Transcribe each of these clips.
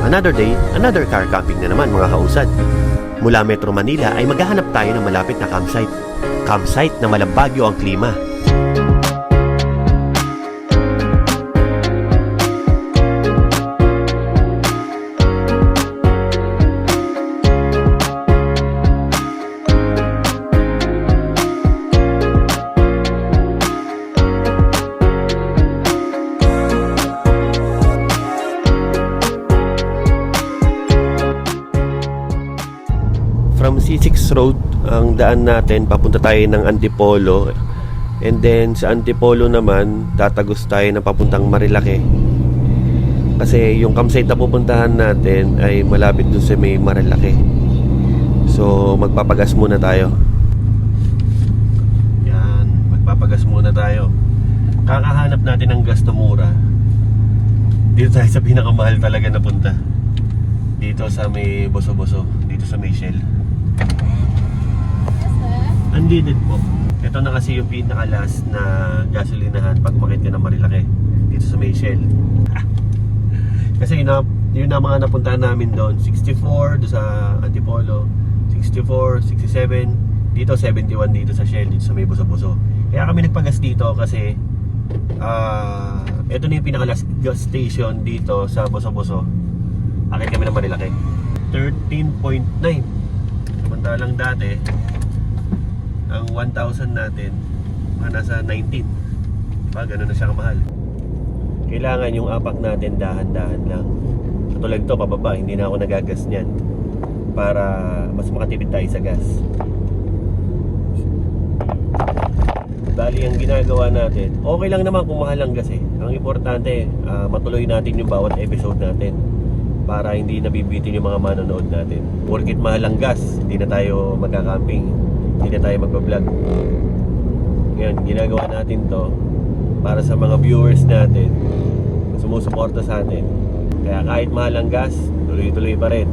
Another day, another car camping na naman mga kausad. Mula Metro Manila ay maghahanap tayo ng malapit na campsite. Campsite na malambagyo ang klima. From C6 Road ang daan natin, papunta tayo ng Antipolo, and then sa Antipolo naman tatagos tayo na papuntang Marilake, kasi yung campsite na pupuntahan natin ay malapit dun sa may Marilake. So magpapagas muna tayo. Yan, magpapagas muna tayo. Kakahanap natin ng gas na mura. Dito tayo sa pinakamahal talaga na punta, dito sa may Boso-Boso, dito sa may Shell. Unleaded po. Ito na kasi yung pinaka-last na gasolinahan pag umakit ka ng Marilake, dito sa may Shell. Kasi yun na mga napuntahan namin doon. 64 doon sa Antipolo, 64, 67, dito 71 dito sa Shell, dito sa may Boso-Boso. Kaya kami nagpagas dito kasi ito na yung pinaka-last gas station dito sa Boso-Boso. Akit kami ng Marilake. 13.9. Samantalang dati ang 1,000 natin nasa 19. Diba? Ganun na siya kamahal. Kailangan yung apak natin dahan-dahan lang. Katulad to, pababa, hindi na ako nagagas niyan para mas makatipid tayo sa gas. Bali ang ginagawa natin, okay lang naman kung mahal ang gas eh. Ang importante, matuloy natin yung bawat episode natin para hindi nabibitin yung mga manonood natin. Porkit mahal ang gas, hindi na tayo magka-camping, hindi na tayo magpa-vlog. Ngayon, ginagawa natin to para sa mga viewers natin na sumusuporta sa atin. Kaya kahit mahal ang gas, tuloy-tuloy pa rin.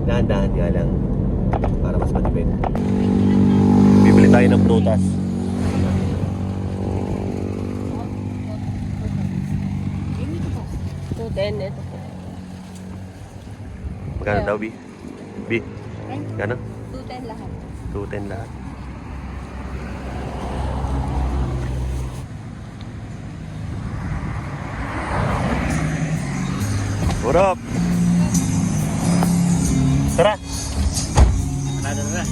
Dahan-dahan nga lang para mas matipid. Bibili tayo ng prutas. Then ito po. Magkano daw, B? B? Gano? 210 lahat. 210 lahat. What up? Tara! Tara.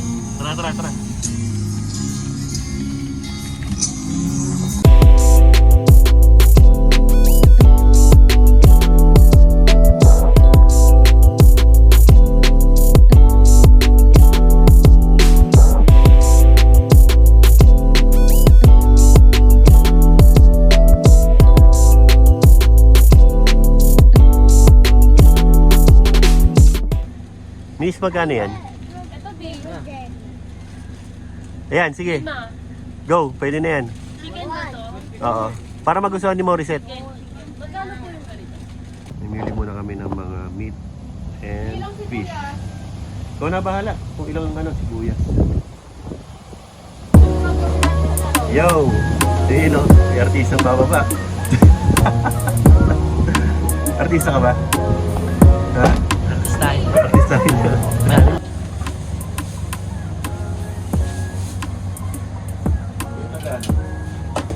Miss, magkano yan? Ito big. Ayan, sige. Go, pwede na yan. Chicken na to. Oo. Para magustuhan ni Morissette. Magkano po yung ganito? Namili muna kami ng mga meat and fish. Ikaw na bahala kung ilang sibuyas. Yo! May artistang bababa. Artista ka ba? Ha? Artista ka.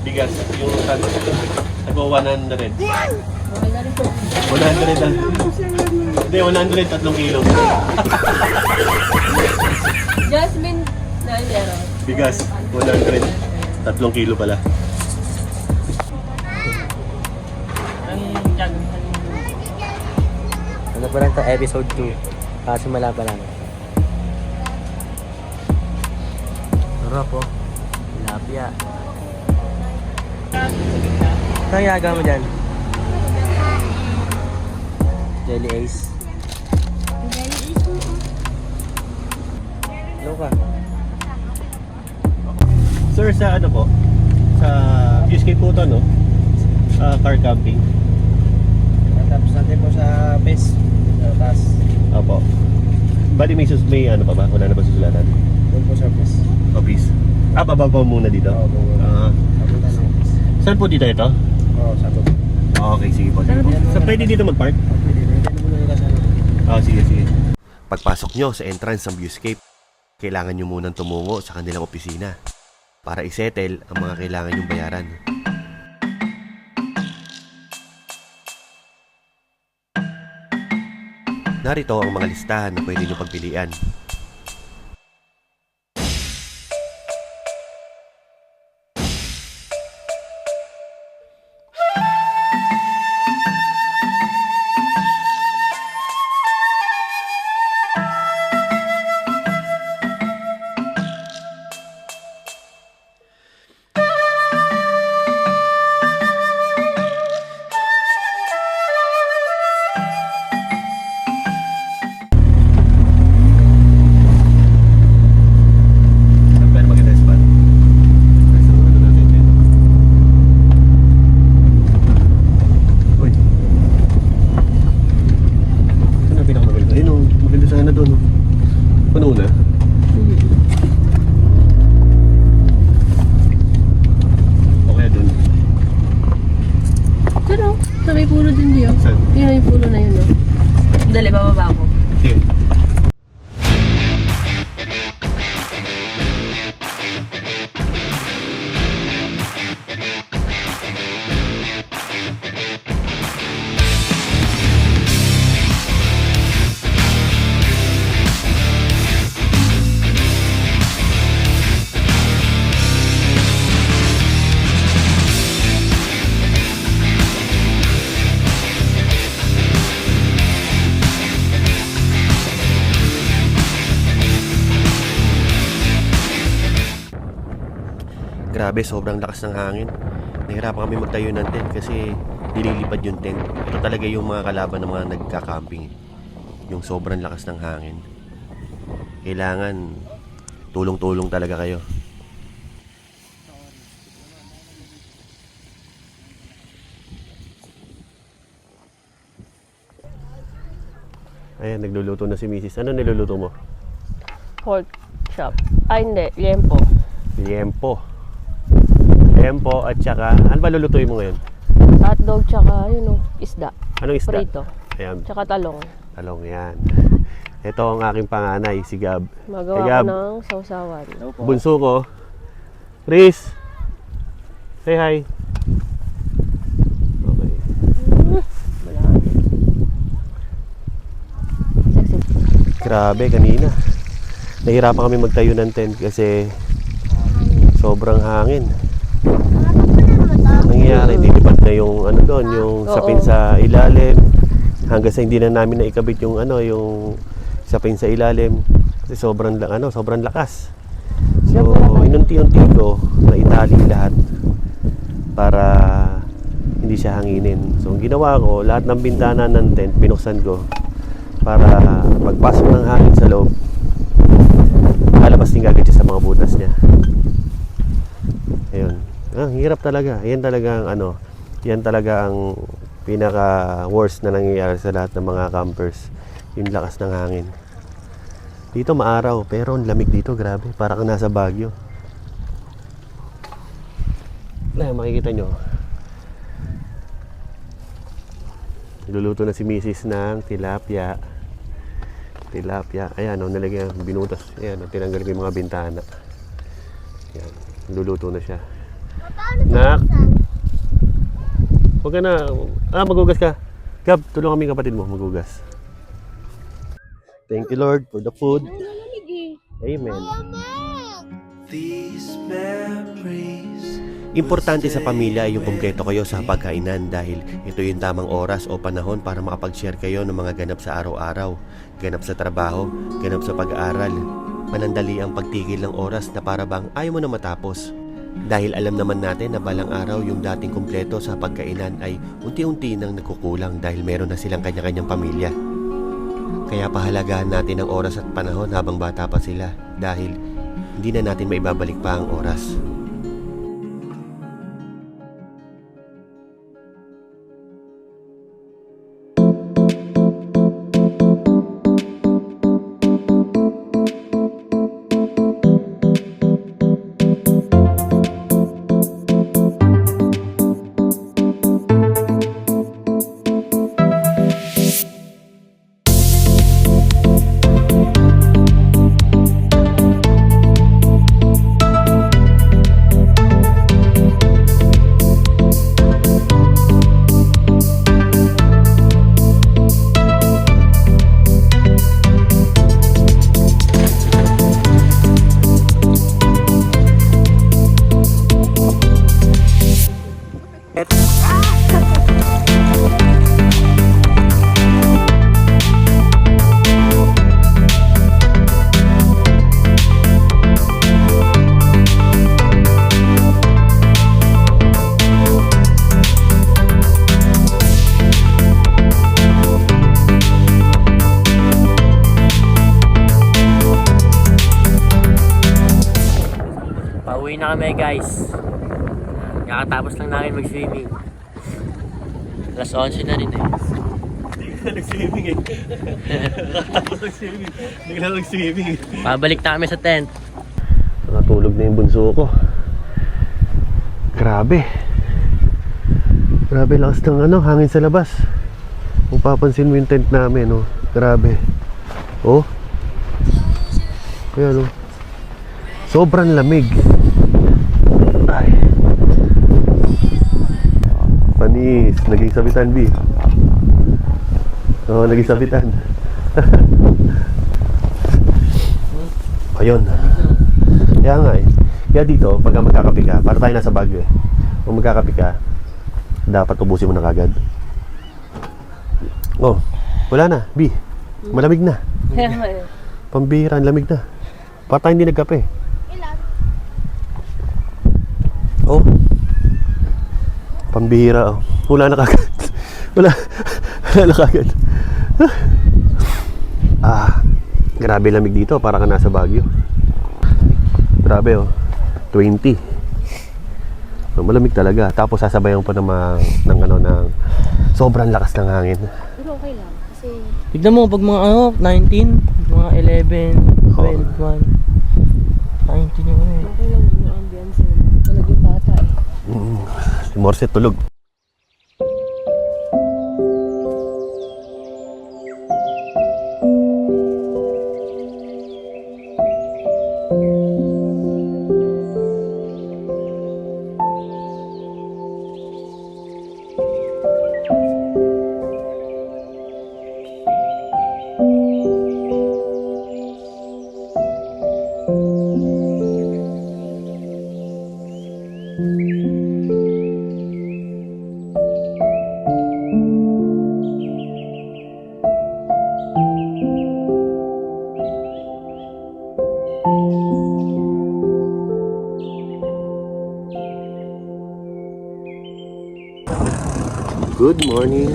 Bigas, yung nagwa 100. 100 lang. Hindi, 100, 3 kilo. Jasmine na meron. Bigas, 100, 3 kilo pala. Ano pa lang to, episode 2. Kaso mala pa lang. Sarap po. Tilapia. Saan yaga mo dyan? Jelly Ace. Hello ka. Sir, sa ano po? Sa Escape po to, no? Car camping. Tapos natin po sa base. Sa taas. Opo. Bali may ano pa ba? Wala na ba susulatan? Doon po sa base. Office. Baba pa muna dito? Oo, baba. Papunta sa office. Saan po dito ito? Oo, sa baba. Okay, sige po. Sige po. So, pwede dito mag-park? Pwede Sige, sige. Pagpasok nyo sa entrance ng Viewscape, kailangan nyo munang tumungo sa kanilang opisina para isettle ang mga kailangan nyong bayaran. Narito ang mga listahan na pwede nyo pagpilian. Dali, bababa ako. Sige. Grabe, sobrang lakas ng hangin. Nahirapan kami magtayo ng tent kasi nililipad yung tent. Ito talaga yung mga kalaban ng mga nagka-camping. Yung sobrang lakas ng hangin. Kailangan tulong-tulong talaga kayo. Ayan, nagluluto na si Mrs. Ano niluluto mo? Pork chop. Ay, hindi. Liempo. Liempo. Liempo at saka, ano ba lulutuin mo ngayon? Hotdog tsaka, isda. Anong isda? Prito. Ayan, Tsaka talong. talong yan. Ito ang aking panganay, si Gab. Magawa Hey, ko Gab. ng sausawan. Bunso ko. Chris! Say hi. Okay. Malaki. Sexy. Grabe, kanina. Nahirapan kami magtayo ng tent kasi sobrang hangin. Nangyayari, dilipad na yung ano doon, yung sapin sa ilalim. Hanggang sa hindi na namin naikabit yung yung sapin sa ilalim kasi sobrang lakas. So, inunti-unti ko na itali lahat para hindi siya hanginin. So, ang ginawa ko, lahat ng bintana ng tent binuksan ko para pagpasok ng hangin sa loob, lalabas din agad siya sa mga butas niya. Ayun. Hirap talaga. Yan talaga ang pinaka worst na nangyayari sa lahat ng mga campers. Yung lakas ng hangin. Dito maaraw, pero ang lamig dito, grabe. Para kang nasa Baguio. Makikita nyo. Luluto na si Mrs. ng tilapia. Ayan, nalagyan, binutas. Ayan, tinanggal ko yung mga bintana. Ayan, luluto na siya. Nak! Huwag ka na. Magugas ka. Gab, tulungan kami kapatid mo magugas. Thank you, Lord, for the food. Amen. Importante sa pamilya ay yung kumpleto kayo sa pagkainan dahil ito yung tamang oras o panahon para makapag-share kayo ng mga ganap sa araw-araw, ganap sa trabaho, ganap sa pag-aaral. Manandali ang pagtigil ng oras na para bang ayaw mo na matapos. Dahil alam naman natin na balang araw yung dating kumpleto sa pagkainan ay unti-unti nang nagkukulang dahil meron na silang kanya-kanyang pamilya. Kaya pahalagahan natin ang oras at panahon habang bata pa sila dahil hindi na natin maibabalik pa ang oras. na kami guys. Kakatapos lang namin mag-swimming. Alas 11 na rin eh. Nag-swimming eh. Tapos nag-swimming. Bigla nag-swimming eh. Pabalik na kami sa tent. Nakatulog na yung bunso ko. Grabe. Grabe lakas ng hangin sa labas. Kung papansin mo yung tent namin, no? Grabe. Oh. Kaya no. Sobrang lamig. Ay. Panis, naging sabitan B. Oo, naging sabitan. Ayun. Kaya nga eh. Kaya dito, pagka magkakape ka, para tayo nasa Baguio eh. Kung magkakape ka, dapat ubusin mo na kagad. Oh, wala na, B. Malamig na. Pambihira, ang lamig na. Para tayo hindi nagkape. Oh. Pambihira oh. Wala na kagad. Wala na kagad. Grabe lamig dito, para ka nasa Baguio. Grabe oh. 20. Malamig talaga. Tapos sasabayan pa ng sobrang lakas ng hangin. Pero okay lang. Kasi Tignan mo, pag mga 19, mga 11, 12, 1, 19 yung okay lang yung ambience. Tulog yung bata eh. Si Morse tulog. Good morning.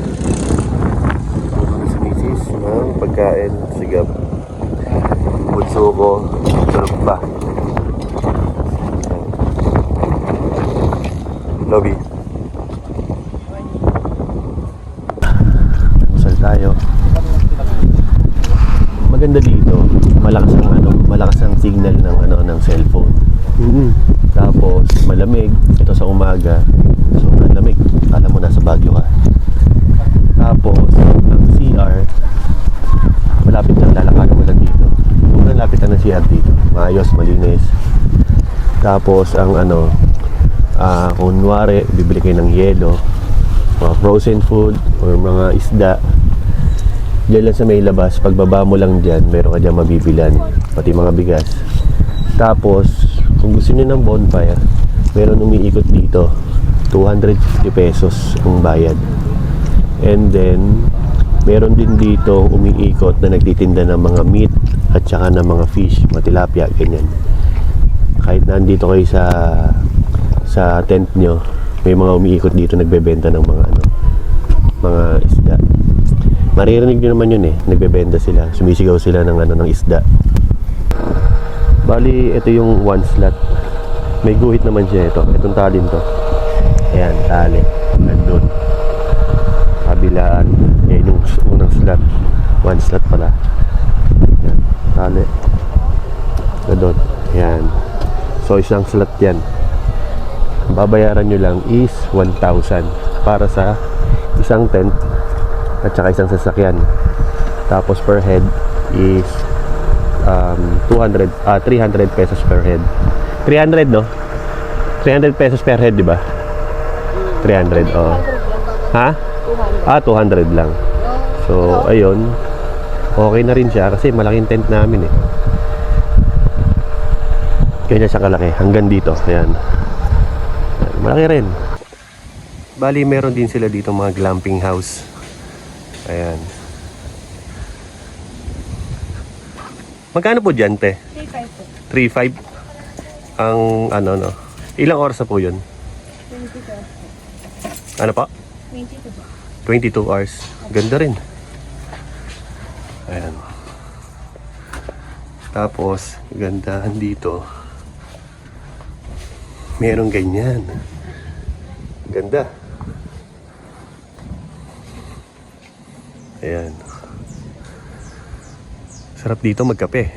Ano sa misis ng pagkain, sigap. Bunso ko, tulog pa. Lobby. Usal tayo. Maganda dito. Malakas ang signal ng cellphone. Tapos malamig ito sa umaga. Sobrang lamig. Alam mo nasa Baguio ka. Tapos ang CR malapit lang, lalakarin mo lang dito. Sobrang lapit lang ng CR dito. Maayos, malinis. Tapos ang kunwari bibili kayo ng yelo, mga frozen food or mga isda, diyan lang sa may labas. Pagbaba mo lang dyan, meron ka dyan mabibilan, pati mga bigas. Tapos kung gusto niyo ng bonfire, meron umiikot dito, 250 pesos ang bayad. And then meron din dito umiikot na nagtitinda ng mga meat at saka ng mga fish, mga tilapia, ganyan. Kahit nandito kayo sa tent nyo, may mga umiikot dito nagbebenta ng mga isda. Maririnig nyo naman yun eh, nagbebenta sila, sumisigaw sila ng isda. Bali, ito yung one slot. May guhit naman siya ito. Itong talin to. Ayan, tali. Nandun. Kabilaan. Ayan yung unang slot. One slot pala. Ayan, tali. Nandun. Ayan. So, isang slot yan. Babayaran nyo lang is 1,000 para sa isang tent at saka isang sasakyan. Tapos per head is 300 pesos per head. 300 no? 300 pesos per head, di ba? 300, oh. Ha? 200 lang. So, ayun. Okay na rin siya kasi malaking tent namin eh. Kaya siya kalaki. Hanggang dito. Ayan. Malaki rin. Bali, meron din sila dito mga glamping house. Ayan. Magkano po dyan, te? 3.5 po. 3.5? Ang ilang oras na po yun? 22 po. Ano pa? 22 po. 22 hours. Ganda rin. Ayan. Tapos, gandahan dito. Merong ganyan. Ganda. Ayan. Sarap dito magkape.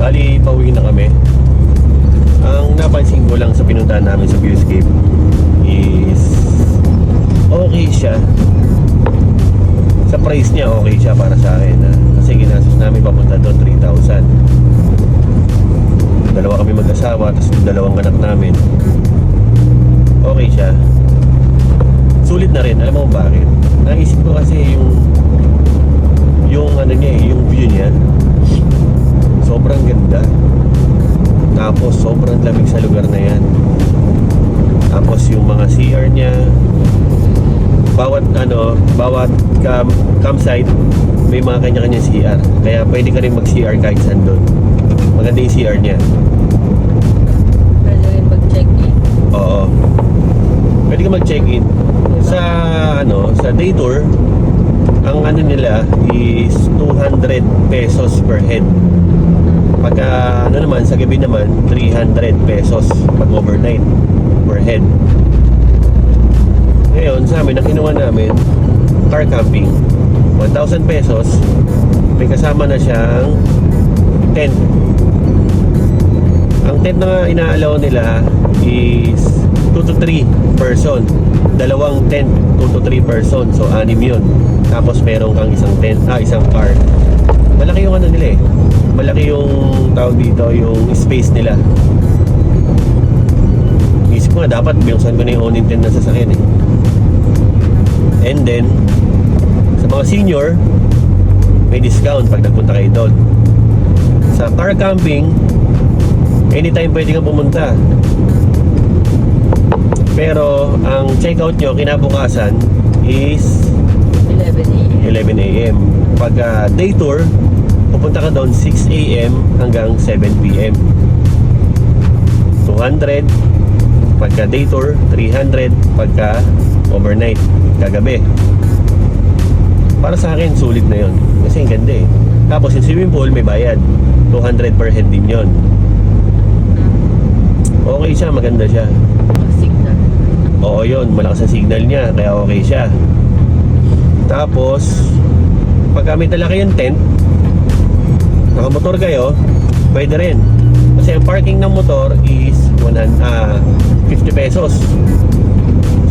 Bali, pauwi na kami. Ang napansin ko lang sa pinuntahan namin sa Viewscape is okay siya. Sa price niya, okay siya para sa akin. Kasi ginastos namin papunta doon 3,000. Dalawa kami mag-asawa, tapos dalawang anak namin. Okay siya. Sulit na rin. Alam mo kung bakit? Naisip ko kasi yung ano niya, yung view niya. Sobrang ganda. Tapos sobrang lamig sa lugar na yan. Tapos yung mga CR niya, bawat campsite may mga kanya-kanyang CR. Kaya pwede ka rin mag-CR kahit saan doon. Maganda yung CR niya. Pwede rin mag-check-in. Oo. Pwede ka mag-check-in. Sa day tour, ang ano nila is 200 pesos per head. Pagka sa gabi naman 300 pesos pag overnight per head. Ngayon sa amin, ang kinuha namin car camping, 1,000 pesos, may kasama na siyang tent. Ang tent na inaalaw nila is 2 to 3 person. Dalawang tent, 2 to 3 person. So 6 yun. Tapos meron kang isang car. Malaki yung ano nila eh. Malaki yung tawag dito, yung space nila. Isip ko nga, dapat biyongsan ko na yung owning tent na sasakyan eh. And then, sa mga senior, may discount pag nagpunta kayo doon. Sa car camping, anytime pwede kang pumunta. Pero, ang checkout nyo kinabukasan is 11 a.m. 11 a.m. Pag day tour, pupunta ka doon 6 a.m. hanggang 7 p.m. 200 pagka day tour, 300 pagka overnight, kagabi. Para sa akin, sulit na yon. Kasi ang ganda eh. Tapos yung swimming pool, may bayad. 200 per head din yon. Okay siya, maganda siya. Signal. Oo yun, malakas ang signal niya, kaya okay siya. Tapos pagka may dala kayong tent, nakamotor kayo, pwede rin. Kasi ang parking ng motor is 50 pesos.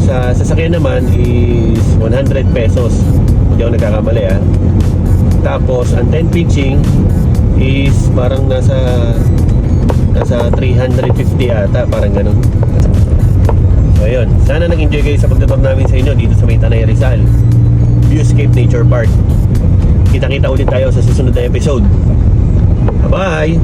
Sa sasakyan naman is 100 pesos. Hindi ako nagkakamali ah. Tapos ang tent pitching is parang nasa 350 ata, parang ganun. So ayun, sana nag-enjoy kayo sa pagtutur namin sa inyo dito sa May Tanay Rizal Viewscape Nature Park. Kita-kita ulit tayo sa susunod na episode. Bye-bye!